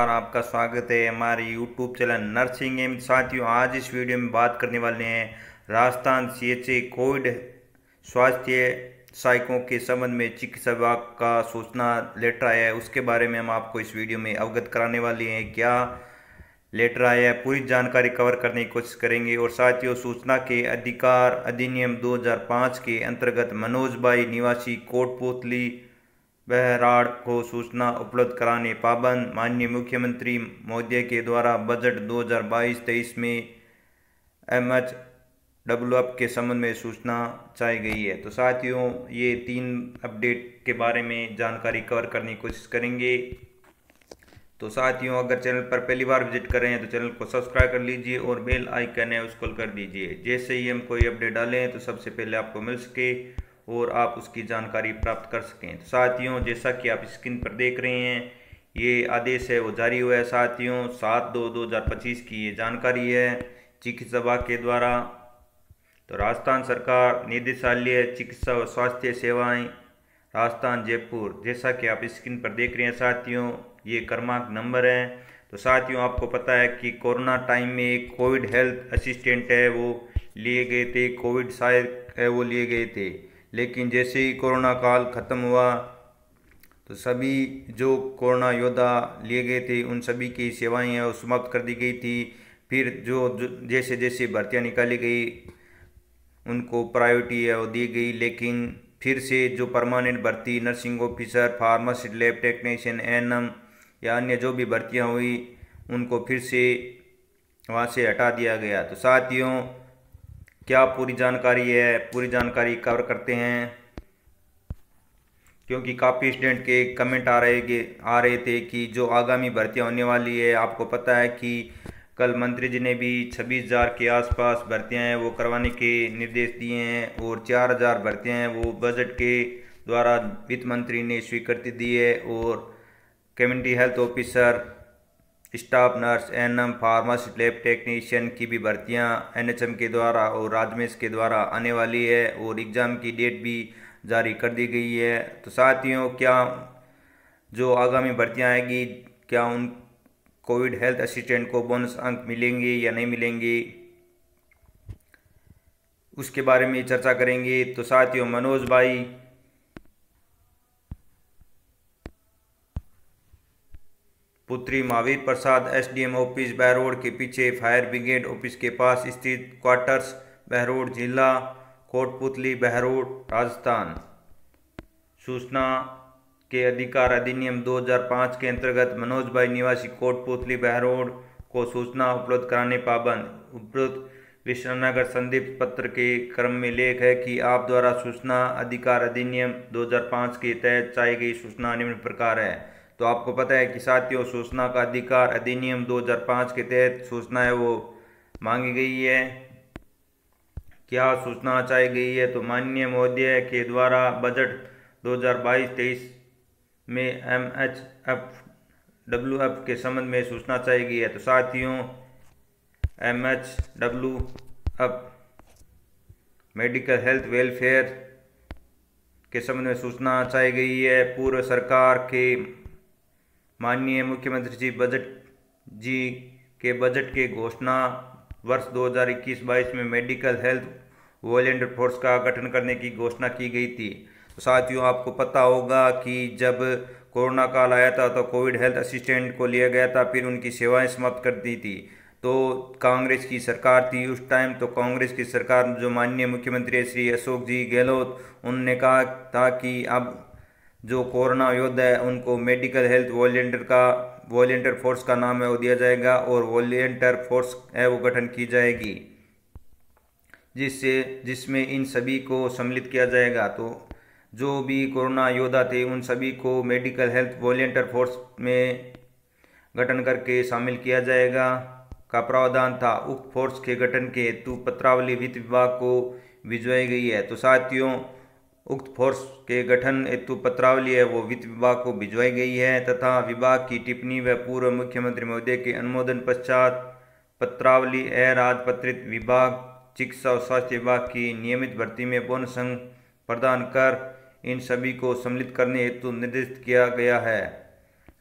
नमस्कार, आपका स्वागत है हमारे यूट्यूब चैनल नर्सिंग एम। साथियों, आज इस वीडियो में बात करने वाले हैं राजस्थान सीएचसी कोविड स्वास्थ्य सहायकों के संबंध में चिकित्सा विभाग का सूचना लेटर आया है। उसके बारे में हम आपको इस वीडियो में अवगत कराने वाले हैं। क्या लेटर आया है, पूरी जानकारी कवर करने की कोशिश करेंगे। और साथियों, सूचना के अधिकार अधिनियम 2005 के अंतर्गत मनोज भाई निवासी कोटपुतली बहराड़ को सूचना उपलब्ध कराने पाबंद। माननीय मुख्यमंत्री महोदय के द्वारा बजट 2022-23 में MHWF के संबंध में सूचना चाही गई है। तो साथियों, ये 3 अपडेट के बारे में जानकारी कवर करने की कोशिश करेंगे। तो साथियों, अगर चैनल पर पहली बार विजिट कर रहे हैं तो चैनल को सब्सक्राइब कर लीजिए और बेल आइकन है उसको कर दीजिए, जैसे ही हम कोई अपडेट डालें तो सबसे पहले आपको मिल सके और आप उसकी जानकारी प्राप्त कर सकें। तो साथियों, जैसा कि आप स्क्रीन पर देख रहे हैं, ये आदेश है वो जारी हुआ है। साथियों, 7/2/2025 की ये जानकारी है चिकित्सा विभाग के द्वारा। तो राजस्थान सरकार निदेशालय चिकित्सा व स्वास्थ्य सेवाएं राजस्थान जयपुर, जैसा कि आप स्क्रीन पर देख रहे हैं साथियों, ये क्रमांक नंबर है। तो साथियों, आपको पता है कि कोरोना टाइम में एक कोविड हेल्थ असिस्टेंट है वो लिए गए थे, कोविड सहायक है वो लिए गए थे। लेकिन जैसे ही कोरोना काल ख़त्म हुआ तो सभी जो कोरोना योद्धा लिए गए थे उन सभी की सेवाएं हैं वो समाप्त कर दी गई थी। फिर जो जैसे जैसे भर्तियां निकाली गई उनको प्रायोरिटी है वो दी गई। लेकिन फिर से जो परमानेंट भर्ती nursing officer, pharmacist, lab technician, ANM या अन्य जो भी भर्तियां हुई उनको फिर से वहाँ से हटा दिया गया। तो साथियों, क्या पूरी जानकारी है, पूरी जानकारी कवर करते हैं, क्योंकि काफ़ी स्टूडेंट के कमेंट आ रहे थे कि जो आगामी भर्तियां होने वाली है, आपको पता है कि कल मंत्री जी ने भी 26,000 के आसपास भर्तियां हैं वो करवाने के निर्देश दिए हैं और 4,000 भर्तियां हैं वो बजट के द्वारा वित्त मंत्री ने स्वीकृति दी है। और community health officer, staff nurse, ANM, pharmacist, lab technician की भी भर्तियां एनएचएम के द्वारा और राजमेश के द्वारा आने वाली है और एग्ज़ाम की डेट भी जारी कर दी गई है। तो साथियों, क्या जो आगामी भर्तियां आएगी, क्या उन कोविड हेल्थ असिस्टेंट को बोनस अंक मिलेंगे या नहीं मिलेंगे, उसके बारे में चर्चा करेंगे। तो साथियों, मनोज भाई पुत्री महावीर प्रसाद एसडीएम ऑफिस बहरोड के पीछे फायर ब्रिगेड ऑफिस के पास स्थित क्वार्टर्स बहरोड, जिला कोटपुतली बहरोड, राजस्थान। सूचना के अधिकार अधिनियम 2005 के अंतर्गत मनोज भाई निवासी कोटपुतली बहरोड को सूचना उपलब्ध कराने पाबंद। उपरोक्त विश्वनगर संदिग्ध पत्र के क्रम में लेख है कि आप द्वारा सूचना अधिकार अधिनियम 2005 के तहत चाही गई सूचना निम्न प्रकार है। तो आपको पता है कि साथियों, सूचना का अधिकार अधिनियम 2005 के तहत सूचना है वो मांगी गई है। क्या सूचना चाही गई है? तो माननीय महोदय के द्वारा बजट 2022-23 में MHWF के संबंध में सूचना चाही गई है। तो साथियों, MHWF मेडिकल हेल्थ वेलफेयर के संबंध में सूचना चाही गई है। पूर्व सरकार के माननीय मुख्यमंत्री जी के बजट के घोषणा वर्ष 2021-22 में मेडिकल हेल्थ वॉलंटियर फोर्स का गठन करने की घोषणा की गई थी। तो साथियों, आपको पता होगा कि जब कोरोना काल आया था तो कोविड हेल्थ असिस्टेंट को लिया गया था, फिर उनकी सेवाएं समाप्त कर दी थी। तो कांग्रेस की सरकार थी उस टाइम। तो कांग्रेस की सरकार जो माननीय मुख्यमंत्री श्री अशोक जी गहलोत, उन्होंने कहा था कि अब जो कोरोना योद्धा है उनको मेडिकल हेल्थ वॉलंटियर फोर्स का नाम है वो दिया जाएगा और वॉलंटियर फोर्स है वो गठन की जाएगी, जिसमें इन सभी को सम्मिलित किया जाएगा। तो जो भी कोरोना योद्धा थे उन सभी को मेडिकल हेल्थ वॉलंटियर फोर्स में गठन करके शामिल किया जाएगा का प्रावधान था। उक्त फोर्स के गठन के हेतु पत्रावली वित्त विभाग को भिजवाई गई है। तो साथियों, उक्त फोर्स के गठन हेतु पत्रावली है वो वित्त विभाग को भिजवाई गई है तथा विभाग की टिप्पणी व पूर्व मुख्यमंत्री महोदय के अनुमोदन पश्चात पत्रावली राजपत्रित विभाग चिकित्सा और स्वास्थ्य विभाग की नियमित भर्ती में बोनस अंक प्रदान कर इन सभी को सम्मिलित करने हेतु निर्देशित किया गया है।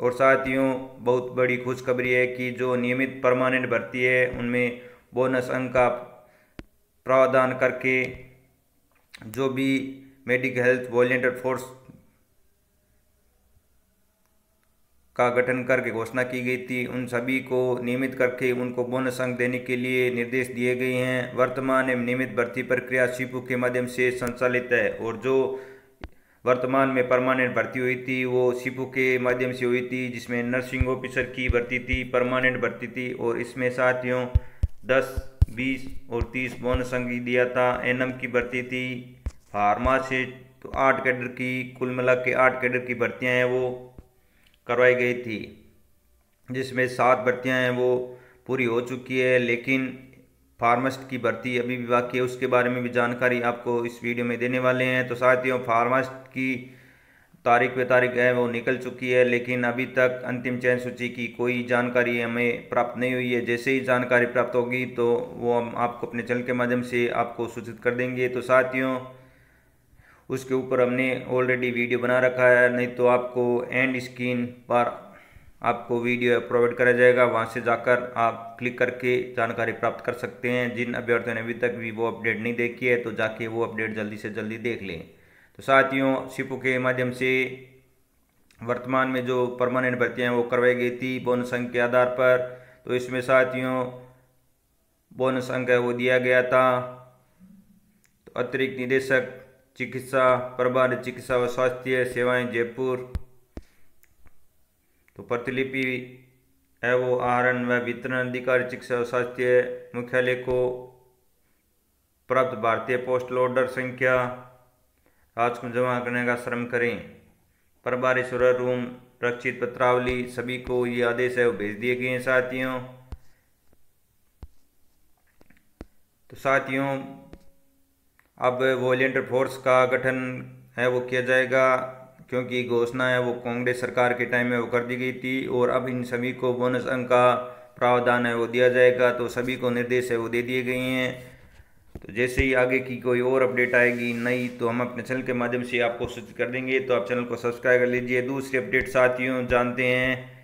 और साथियों बहुत बड़ी खुशखबरी है कि जो नियमित परमानेंट भर्ती है उनमें बोनस अंक का प्रावधान करके जो भी मेडिकल हेल्थ वॉलंटियर फोर्स का गठन करके घोषणा की गई थी, उन सभी को नियमित करके उनको बोनस अंक देने के लिए निर्देश दिए गए हैं। वर्तमान में नियमित भर्ती प्रक्रिया सीपू के माध्यम से संचालित है और जो वर्तमान में परमानेंट भर्ती हुई थी वो सीपू के माध्यम से हुई थी, जिसमें नर्सिंग ऑफिसर की भर्ती थी, परमानेंट भर्ती थी और इसमें साथियों 10, 20 और 30 बोनस अंक दिया था। एनएम की भर्ती थी, फार्मा से तो 8 कैडर की, कुल मिला के 8 कैडर की भर्तियाँ हैं वो करवाई गई थी, जिसमें 7 भर्तियाँ हैं वो पूरी हो चुकी है, लेकिन फार्मासिस्ट की भर्ती अभी भी बाकी है। उसके बारे में भी जानकारी आपको इस वीडियो में देने वाले हैं। तो साथियों फार्मासिस्ट की तारीख है वो निकल चुकी है, लेकिन अभी तक अंतिम चयन सूची की कोई जानकारी हमें प्राप्त नहीं हुई है। जैसे ही जानकारी प्राप्त होगी तो वो हम आपको अपने चैनल के माध्यम से आपको सूचित कर देंगे। तो साथियों उसके ऊपर हमने ऑलरेडी वीडियो बना रखा है, नहीं तो आपको एंड स्क्रीन पर आपको वीडियो प्रोवाइड करा जाएगा, वहां से जाकर आप क्लिक करके जानकारी प्राप्त कर सकते हैं। जिन अभ्यर्थियों ने अभी तक भी वो अपडेट नहीं देखी है तो जाके वो अपडेट जल्दी से जल्दी देख लें। तो साथियों सीपू के माध्यम से वर्तमान में जो परमानेंट भर्तियाँ वो करवाई गई थी बोनस अंक के आधार पर, तो इसमें साथियों बोनस अंक है वो दिया गया था। तो अतिरिक्त निदेशक चिकित्सा प्रभारी चिकित्सा व स्वास्थ्य सेवाएं जयपुर, तो प्रतिलिपि है वो आहरण व वितरण अधिकारी चिकित्सा व स्वास्थ्य मुख्यालय को प्राप्त भारतीय पोस्टल ऑर्डर संख्या आज को जमा करने का श्रम करें। प्रभारी सुरर रूम रक्षित पत्रावली सभी को ये आदेश है वो भेज दिए गए हैं साथियों। तो साथियों अब वॉलंटियर फोर्स का गठन है वो किया जाएगा, क्योंकि घोषणा है वो कांग्रेस सरकार के टाइम में वो कर दी गई थी और अब इन सभी को बोनस अंक का प्रावधान है वो दिया जाएगा। तो सभी को निर्देश है वो दे दिए गए हैं। तो जैसे ही आगे की कोई और अपडेट आएगी नई तो हम अपने चैनल के माध्यम से आपको सूचित कर देंगे, तो आप चैनल को सब्सक्राइब कर लीजिए। दूसरी अपडेट साथियों जानते हैं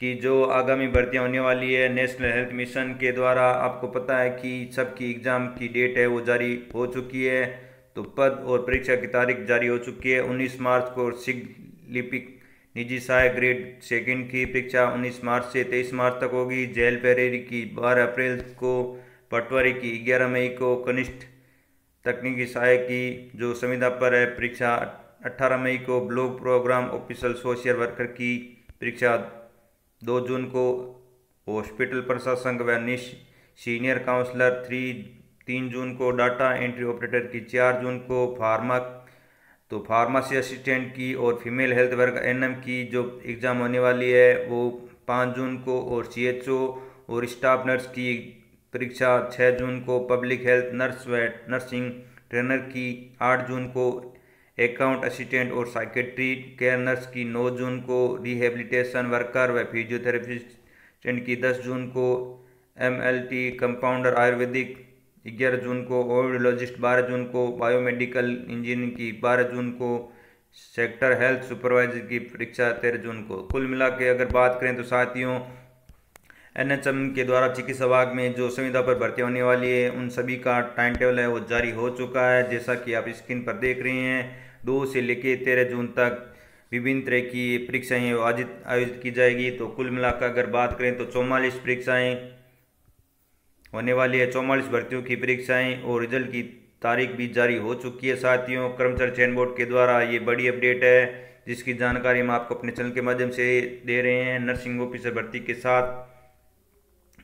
कि जो आगामी भर्तियां होने वाली है नेशनल हेल्थ मिशन के द्वारा, आपको पता है कि सबकी एग्ज़ाम की डेट है वो जारी हो चुकी है। तो पद और परीक्षा की तारीख जारी हो चुकी है 19 मार्च को। शीघ्र लिपिक निजी सहायक ग्रेड 2 की परीक्षा 19 मार्च से 23 मार्च तक होगी। जेल पेरेरी की 12 अप्रैल को, पटवारी की 11 मई को, कनिष्ठ तकनीकी सहायक की जो संविदा पर है परीक्षा 18 मई को, block program officer social worker की परीक्षा 2 जून को, हॉस्पिटल प्रशासक व सीनियर काउंसलर 3 जून को, डाटा एंट्री ऑपरेटर की 4 जून को, फार्मेसी असिस्टेंट की और फीमेल हेल्थ वर्कर एनएम की जो एग्ज़ाम होने वाली है वो 5 जून को, और सीएचओ और स्टाफ नर्स की परीक्षा 6 जून को, पब्लिक हेल्थ नर्स व नर्सिंग ट्रेनर की 8 जून को, अकाउंट असिस्टेंट और साइकेट्री केयर नर्स की 9 जून को, रिहेबिलिटेशन वर्कर व फिजियोथेरेपिस्ट की 10 जून को, एमएलटी कंपाउंडर आयुर्वेदिक 11 जून को, ऑडियोलॉजिस्ट 12 जून को, बायोमेडिकल इंजीनियरिंग की 12 जून को, सेक्टर हेल्थ सुपरवाइजर की परीक्षा 13 जून को। कुल मिला के अगर बात करें तो साथियों एनएचएम के द्वारा चिकित्सा विभाग में जो संविदा पर भर्ती होने वाली है उन सभी का टाइम टेबल है वो जारी हो चुका है, जैसा कि आप स्क्रीन पर देख रहे हैं। 2 से लेकर 13 जून तक विभिन्न तरह की परीक्षाएं आयोजित की जाएगी। तो कुल मिलाकर अगर बात करें तो 44 परीक्षाएं होने वाली है, 44 भर्तियों की परीक्षाएं, और रिजल्ट की तारीख भी जारी हो चुकी है साथियों। कर्मचारी चयन बोर्ड के द्वारा ये बड़ी अपडेट है जिसकी जानकारी हम आपको अपने चैनल के माध्यम से दे रहे हैं। नर्सिंग ऑफिसर भर्ती के साथ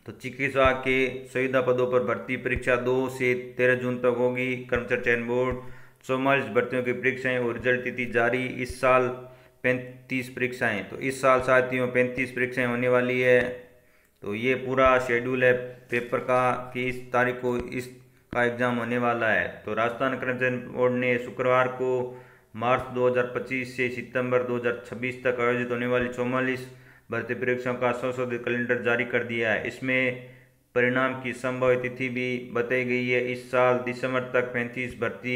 तो चिकित्सा के संविदा पदों पर भर्ती परीक्षा 2 से 13 जून तक होगी। कर्मचारी चयन बोर्ड 44 भर्तियों की परीक्षाएं और रिजल्ट तिथि जारी। इस साल 35 परीक्षाएं, तो इस साल साथियों 35 परीक्षाएं होने वाली है। तो ये पूरा शेड्यूल है पेपर का कि इस तारीख को इसका एग्ज़ाम होने वाला है। तो राजस्थान कर्मचारी बोर्ड ने शुक्रवार को मार्च 2025 से सितंबर 2026 तक आयोजित होने वाली 44 भर्ती परीक्षाओं का संशोधित कैलेंडर जारी कर दिया है। इसमें परिणाम की संभावित तिथि भी बताई गई है। इस साल दिसंबर तक 35 भर्ती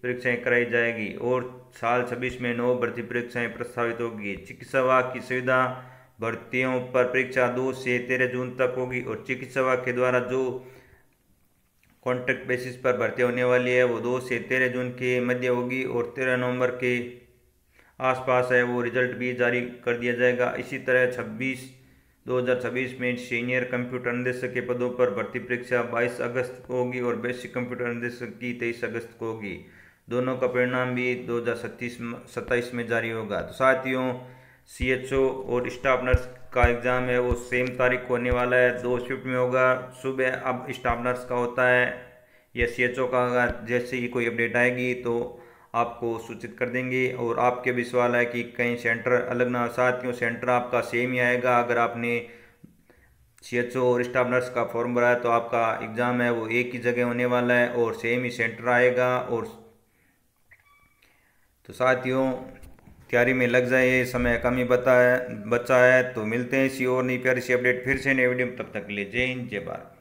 परीक्षाएं कराई जाएगी और साल 26 में 9 भर्ती परीक्षाएं प्रस्तावित होगी। चिकित्सा विभाग की सुविधा भर्तियों पर परीक्षा 2 से 13 जून तक होगी और चिकित्सा विभाग के द्वारा जो कॉन्ट्रैक्ट बेसिस पर भर्ती होने वाली है वो 2 से 13 जून के मध्य होगी और 13 नवंबर के आसपास है वो रिजल्ट भी जारी कर दिया जाएगा। इसी तरह 2026 में सीनियर कंप्यूटर निदेशक के पदों पर भर्ती परीक्षा 22 अगस्त को होगी और बेसिक कंप्यूटर निदेशक की 23 अगस्त को होगी। दोनों का परिणाम भी 2027 में जारी होगा। तो साथियों CHO और स्टाफ नर्स का एग्ज़ाम है वो सेम तारीख को होने वाला है, 2 शिफ्ट में होगा। सुबह अब स्टाफ नर्स का होता है या CHO का, अगर जैसे ही कोई अपडेट आएगी तो आपको सूचित कर देंगे। और आपके भी सवाल है कि कहीं सेंटर अलग ना, साथियों सेंटर आपका सेम ही आएगा। अगर आपने CHO और स्टाफ नर्स का फॉर्म भरा है तो आपका एग्ज़ाम है वो एक ही जगह होने वाला है और सेम ही सेंटर आएगा। और तो साथियों तैयारी में लग जाए, समय कम ही बचा है। तो मिलते हैं इसी और नई प्यारी सी अपडेट फिर से नए वीडियो में, तब तक के लिए जय हिंद जय भारत।